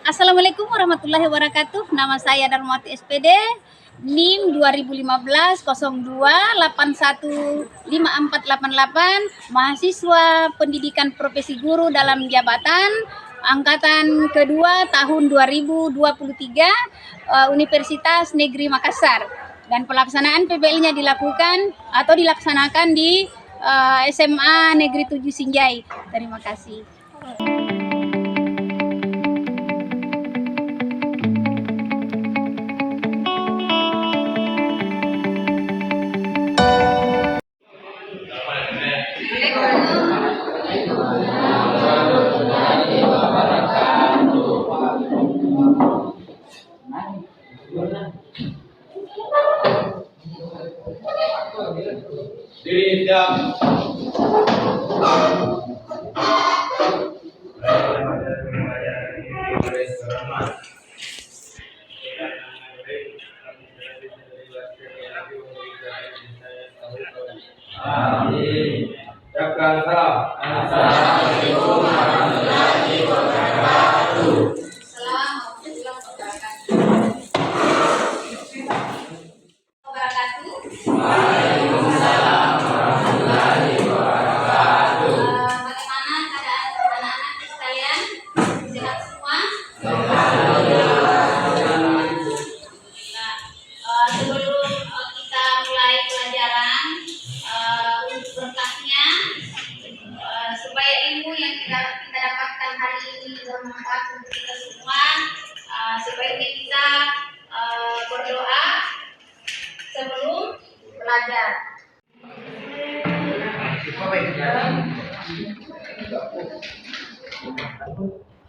Assalamualaikum warahmatullahi wabarakatuh. Nama saya Darmawati SPD, NIM 2015 02815488, mahasiswa pendidikan profesi guru dalam jabatan angkatan kedua tahun 2023, Universitas Negeri Makassar. Dan pelaksanaan PPL-nya dilaksanakan di SMA Negeri 7 Sinjai. Terima kasih. Amin. Assalamualaikum warahmatullahi wabarakatuh. Waalaikumsalam warahmatullahi wabarakatuh. Bagaimana keadaan anak-anak sekalian? Sehat semua? Sebelum kita mulai pelajaran, untuk berkahnya, supaya ilmu yang kita dapatkan hari ini bermanfaat untuk kita semua, sebaiknya kita berdoa sebelum belajar.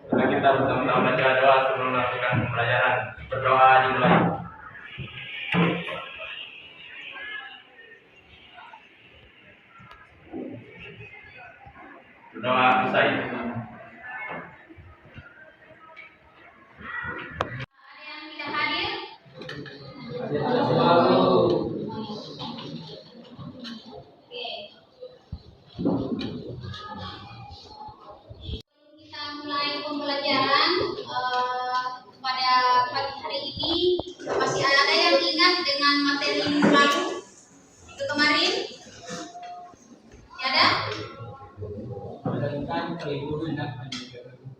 Mari kita bersama-sama baca doa sebelum melakukan pembelajaran. Berdoa dimulai. Berdoa usai. Ada yang tidak hadir? Oke. Kita mulai pembelajaran pada pagi hari ini. Masih ada yang ingat dengan materi minggu lalu? Itu kemarin? Ya ada?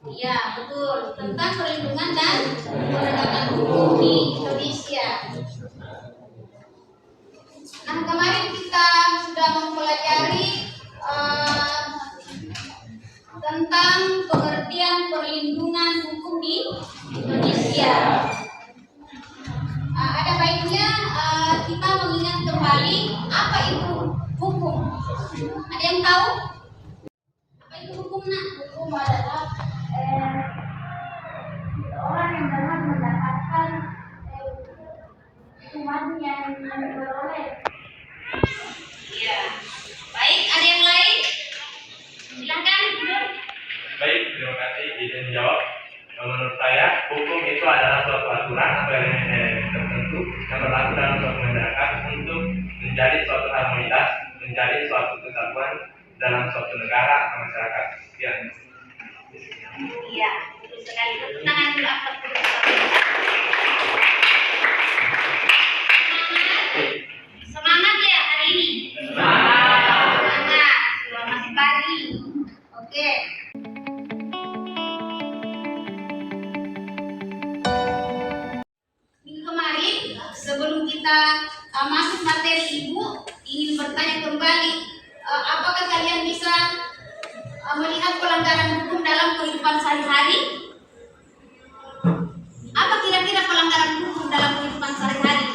Iya, betul. Tentang perlindungan dan penegakan hukum di Indonesia. Nah, kemarin kita sudah mempelajari tentang pengertian perlindungan hukum di Indonesia. Ada baiknya kita mengingat kembali apa itu hukum. Ada yang tahu? Apa itu hukum, nak? Hukum adalah orang yang dapat mendapatkan hukuman yang diperoleh. Iya. Baik, ada yang lain? Silakan. Baik, terima kasih. Izin jawab. Menurut saya, hukum itu adalah suatu aturan atau elemen tertentu yang berlaku dalam suatu masyarakat untuk menjadi suatu harmonitas, menjadi suatu kesatuan dalam suatu negara atau masyarakat. Sekian. Iya, betul sekali. Tepuk tangan dulu atas semangat ya hari ini. Semangat. Masih pagi. Oke. Minggu kemarin sebelum kita masuk materi, Ibu ingin bertanya kembali, apakah kalian bisa melihat pelanggaran hukum dalam kehidupan sehari-hari? Apa kira-kira pelanggaran hukum dalam kehidupan sehari-hari?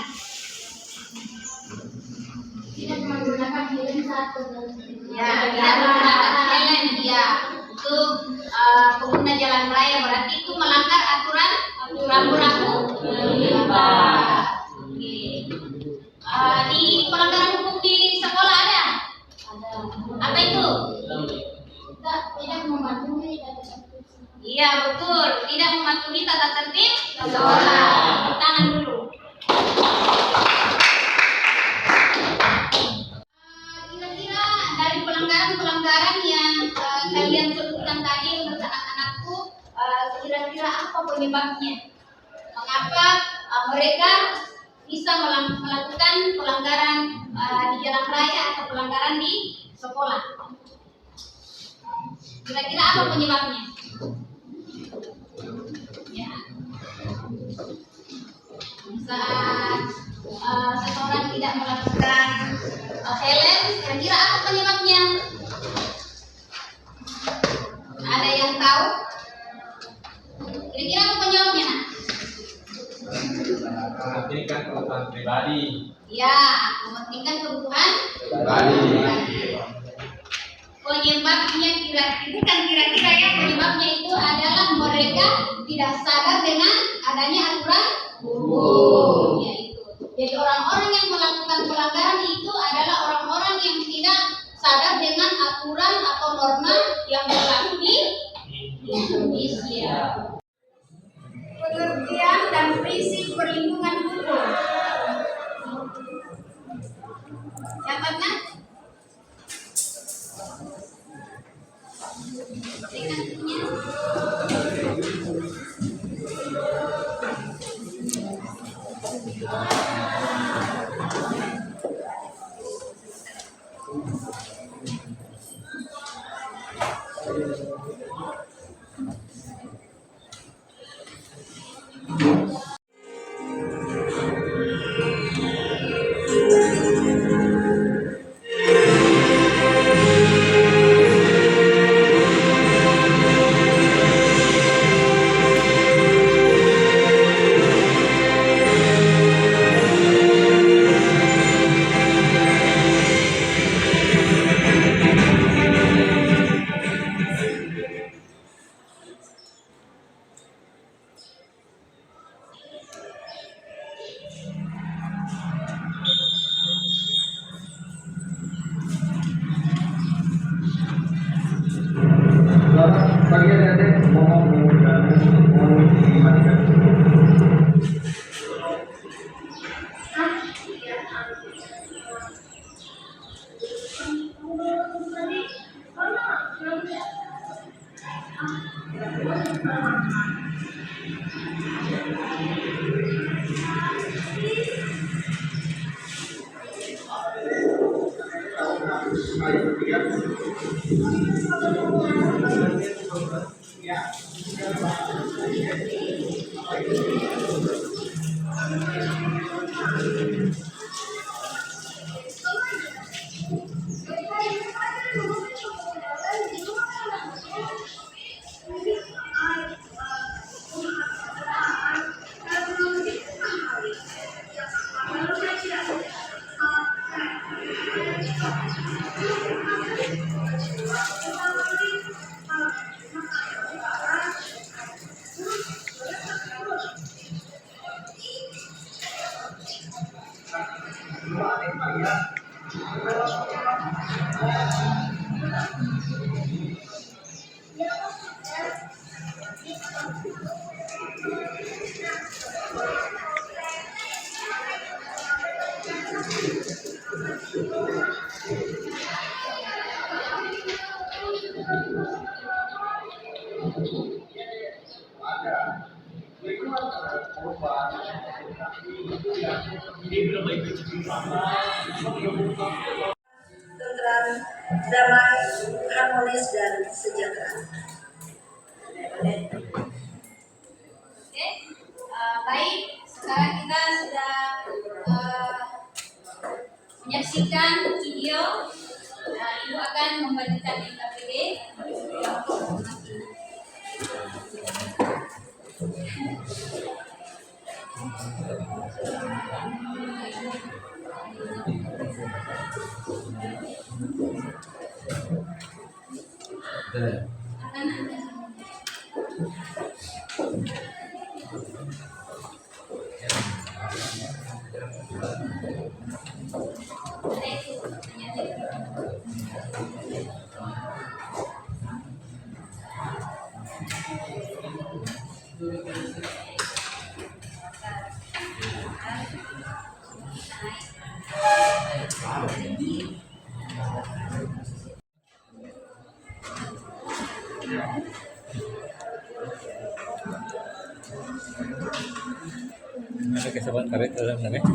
Tidak menggunakan helm satu. Ya, tidak menggunakan helm. Ya, itu pengguna jalan raya berarti itu melanggar aturan rambu-rambu lalu. Oke. Di pelanggaran hukum di sekolah ada? Apa itu? Tidak mematuhi tata tertib. Iya, betul. Tidak mematuhi tata tertib sekolah. Tangan dulu. Kira-kira dari pelanggaran yang kalian sebutkan tadi menurut anak-anakku, kira-kira apa penyebab penyebabnya. Mengapa mereka bisa melakukan pelanggaran di jalan raya atau pelanggaran di sekolah? Kira-kira apa penyebabnya? Ya. Saat seseorang tidak melakukan helm, kira-kira apa penyebabnya? Ada yang tahu? Kira-kira apa penyebabnya? Mementingkan kebutuhan pribadi. Ya, mementingkan kebutuhan Pribadi. Penyebabnya kira-kira ya, penyebabnya itu adalah mereka tidak sadar dengan adanya aturan hukum, yaitu. Jadi orang-orang yang melakukan pelanggaran itu adalah orang-orang yang tidak sadar dengan aturan atau norma yang berlaku di Indonesia. Pengertian dan prinsip perlindungan hukum. Catatnya. Tentram, damai, harmonis dan sejahtera. Oke, baik. Sekarang kita sudah menyaksikan video. Ibu akan membagikan NKPD. Ada kesempatan karet dalam namanya.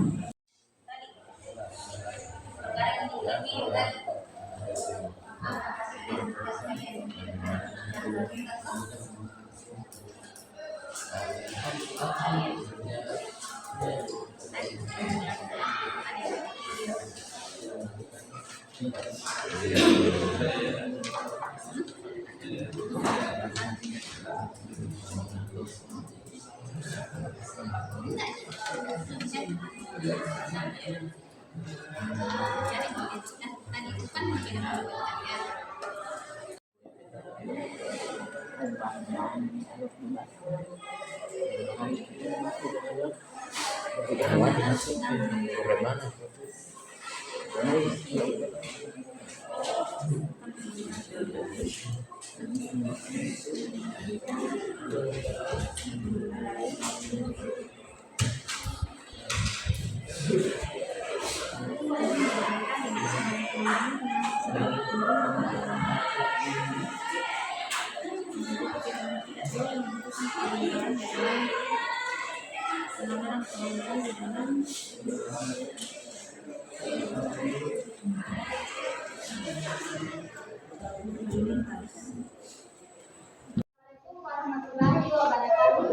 Assalamualaikum warahmatullahi wabarakatuh.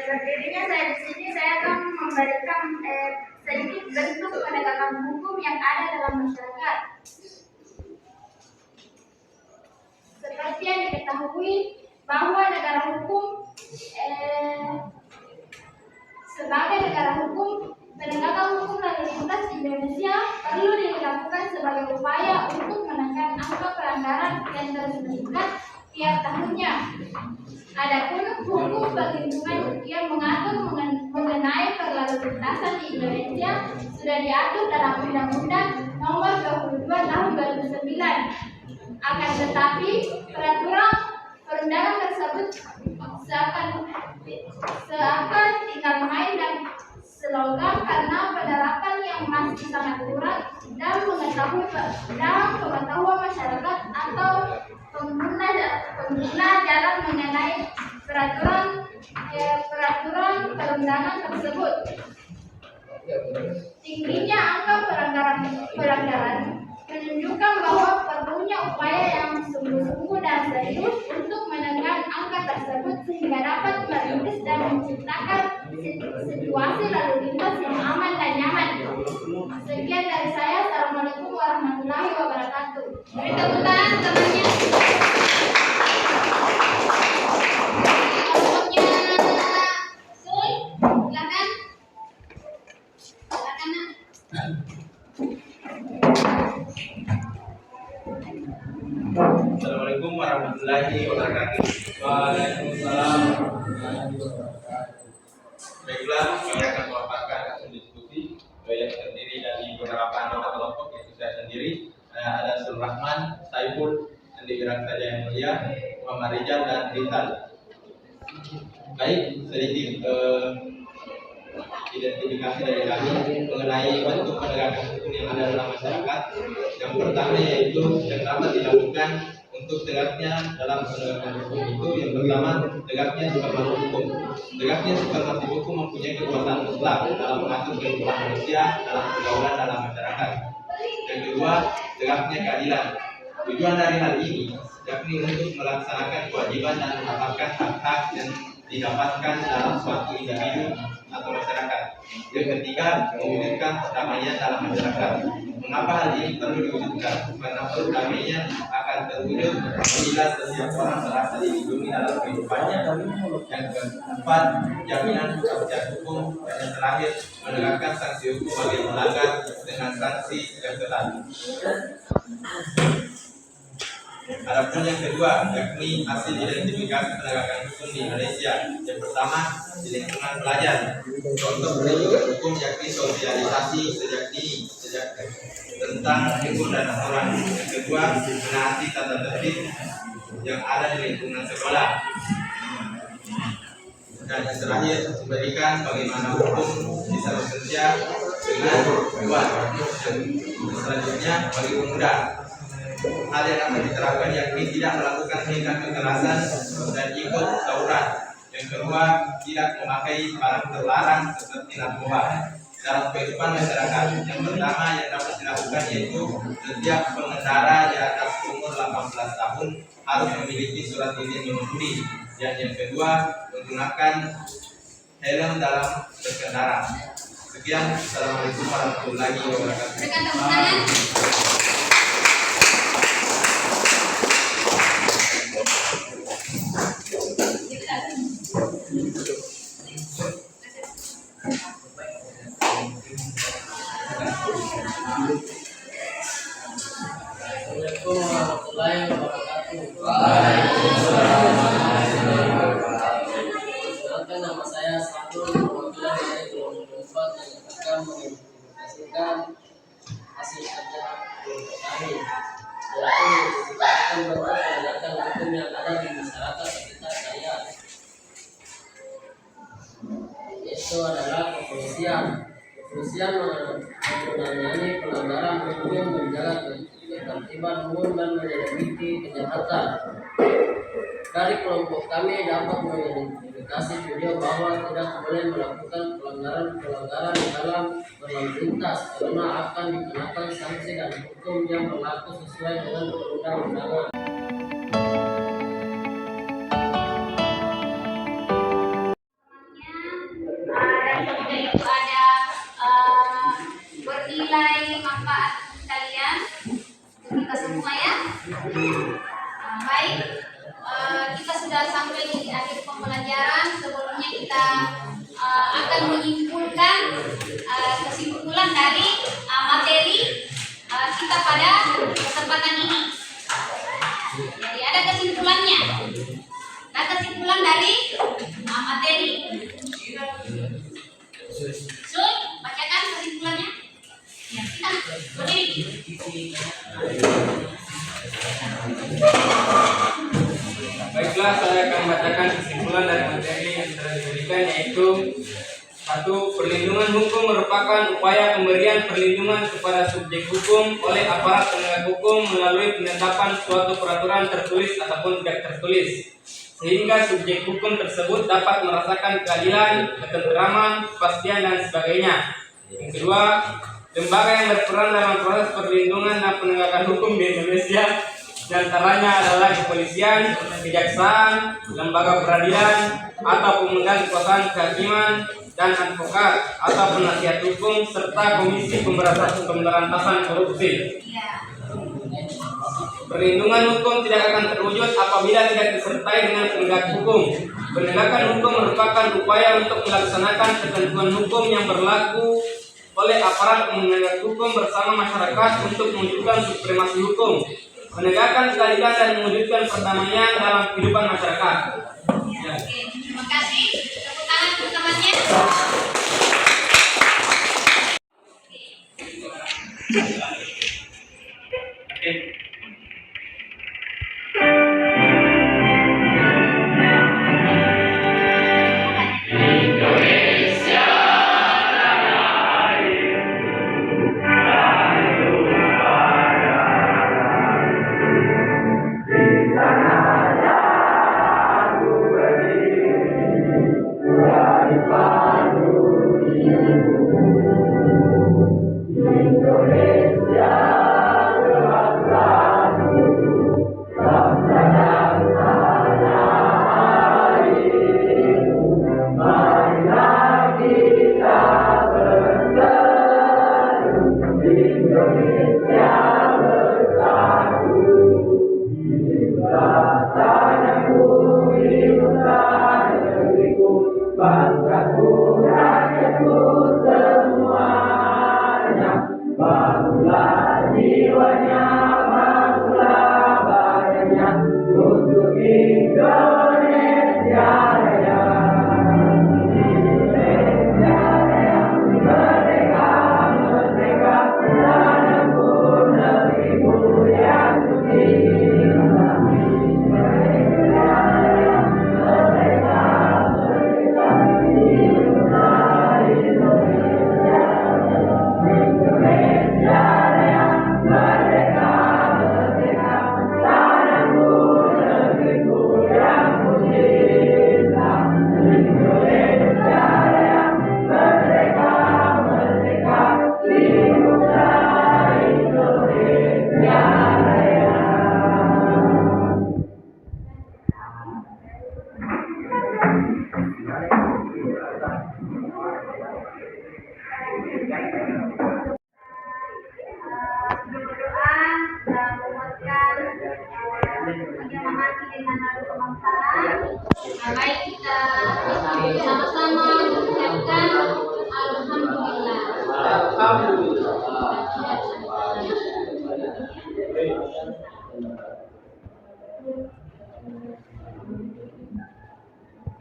Berdirinya saya di sini, saya akan memberikan sedikit bentuk penegakan hukum yang ada dalam masyarakat. Seperti yang diketahui bahwa negara hukum sebagai negara hukum, penegakan hukum lalu lintas di Indonesia perlu dilakukan sebagai upaya untuk menekan angka pelanggaran yang terus meningkat tiap tahunnya. Adapun hukum perlindungan yang mengatur mengenai perlalu lintasan di Indonesia sudah diatur dalam Undang-Undang Nomor 22 Tahun 2009. Akan tetapi peraturan perundangan tersebut seakan tinggal main dan slogan karena penerapan yang masih sangat kurang dan pengetahuan masyarakat atau pengguna jalan mengenai peraturan perundangan tersebut. Tingginya angka pelanggaran menunjukkan bahwa perlunya upaya yang sungguh-sungguh dan serius untuk menekan angka tersebut sehingga dapat merintis dan menciptakan situasi lalu lintas yang aman dan nyaman. Sekian dari saya. Assalamualaikum warahmatullahi wabarakatuh. Beri tepuk tangan temannya. Silakan. Assalamualaikum warahmatullahi wabarakatuh. Waalaikumsalam warahmatullahi wabarakatuh. Baiklah, kami akan memaparkan hasil diskusi yang terdiri dari beberapa anggota kelompok, yaitu saya sendiri, ada Rahman, Saiful, Andi Gerak saja yang mulia, Muhammad Rijal dan Rizal. Baik, sedikit identifikasi dari kami mengenai bentuk penegakan hukum yang ada dalam masyarakat. Yang pertama yaitu yang dapat dilakukan untuk tegaknya dalam penegakan hukum itu, yang pertama tegaknya supermasi hukum. Tegaknya supermasi hukum mempunyai kekuasaan mutlak dalam mengatur kehidupan manusia dalam pergaulan dalam masyarakat. Yang kedua, tegaknya keadilan. Tujuan dari hal ini yakni untuk melaksanakan kewajiban dan menetapkan hak-hak yang didapatkan dalam suatu individu atau masyarakat. Yang ketiga, mewujudkan perdamaian dalam masyarakat. Mengapa hal ini perlu diwujudkan? Karena perdamaian akan terwujud apabila setiap orang merasa dilindungi dalam kehidupannya. Yang keempat, jaminan kepastian hukum. Dan yang terakhir, menegakkan sanksi hukum bagi pelanggar dengan sanksi yang ketat. Adapun yang kedua, yakni hasil identifikasi penegakan hukum di Indonesia. Yang pertama, di lingkungan pelajar. Contoh penegakan hukum yakni sosialisasi sejak dini tentang hukum dan aturan. Yang kedua, menaati tata tertib yang ada di lingkungan sekolah. Dan yang terakhir, memberikan bagaimana hukum bisa bekerja dengan kuat. Dan selanjutnya, bagi pemuda, hal yang dapat diterapkan yakni tidak melakukan tindak kekerasan dan ikut tawuran. Yang kedua, tidak memakai barang terlarang seperti narkoba dalam kehidupan masyarakat. Yang pertama yang dapat dilakukan yaitu setiap pengendara di atas umur 18 tahun harus memiliki surat izin mengemudi. Dan yang kedua, menggunakan helm dalam berkendara. Sekian, assalamualaikum warahmatullahi wabarakatuh. Berikan tepuk tangan. Assalamualaikum warahmatullahi wabarakatuh. Perkenalkan, nama saya Sahrul, perwakilan dari kelompok 4 yang akan mengimplementasikan hasil kerja kami, yaitu akan penegakan hukum yang ada di masyarakat sekitar saya, yaitu adalah kepolisian. Kepolisian menangani pelanggaran hukum, menjaga ketertiban umum dan menyelidiki kejahatan. Dari kelompok kami dapat mengidentifikasi video bahwa tidak boleh melakukan pelanggaran dalam berlalu lintas karena akan dikenakan sanksi dan hukum yang berlaku sesuai dengan perundang-undangan. Dan semoga itu ada bernilai manfaat kalian untuk kita semua ya. Baik, kita sudah sampai di akhir pembelajaran. Sebelumnya kita akan menyimpulkan kesimpulan dari materi kita pada kesempatan ini. Jadi ada kesimpulannya. Nah, kesimpulan dari materi. Sun, bacakan kesimpulannya. Ya, kita berdiri. Baiklah, saya akan membacakan kesimpulan dari materi yang telah diberikan, yaitu 1. Perlindungan hukum merupakan upaya pemberian perlindungan kepada subjek hukum oleh aparat penegak hukum melalui penetapan suatu peraturan tertulis ataupun tidak tertulis, sehingga subjek hukum tersebut dapat merasakan keadilan, ketenteraman, kepastian, dan sebagainya. Yang kedua, lembaga yang berperan dalam proses perlindungan dan penegakan hukum di Indonesia diantaranya adalah kepolisian, kejaksaan, lembaga peradilan, atau pemegang kekuasaan kehakiman, dan advokat atau penasihat hukum, serta Komisi Pemberantasan Korupsi. Perlindungan hukum tidak akan terwujud apabila tidak disertai dengan penegak hukum. Penegakan hukum merupakan upaya untuk melaksanakan ketentuan hukum yang berlaku oleh aparat penegak hukum bersama masyarakat untuk mewujudkan supremasi hukum, menegakkan keadilan, dan mewujudkan perdamaian dalam kehidupan masyarakat. Ya. Terima kasih. Tepuk tangan untuk temannya. Merdeka, merdeka, tanahku Baik, kita sama-sama mengucapkan Alhamdulillah.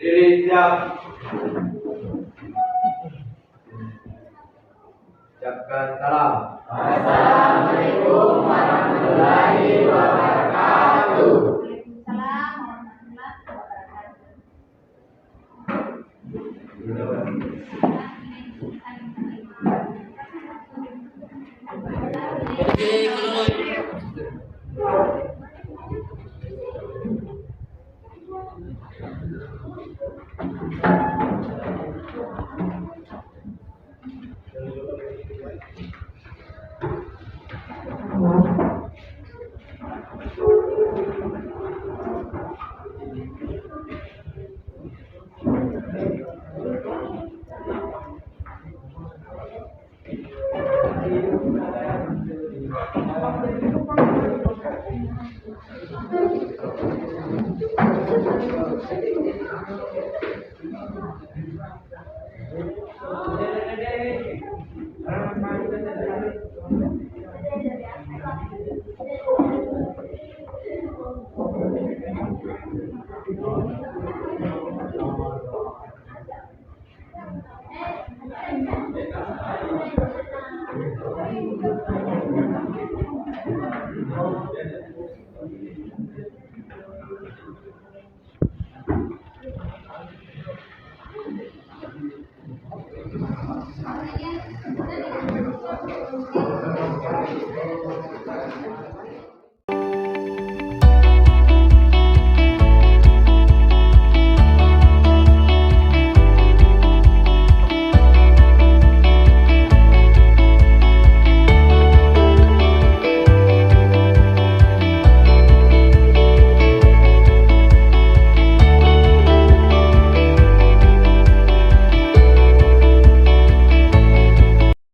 Diri siap. Ucapkan salam. Assalamualaikum warahmatullahi wabarakatuh. Waalaikumsalam warahmatullahi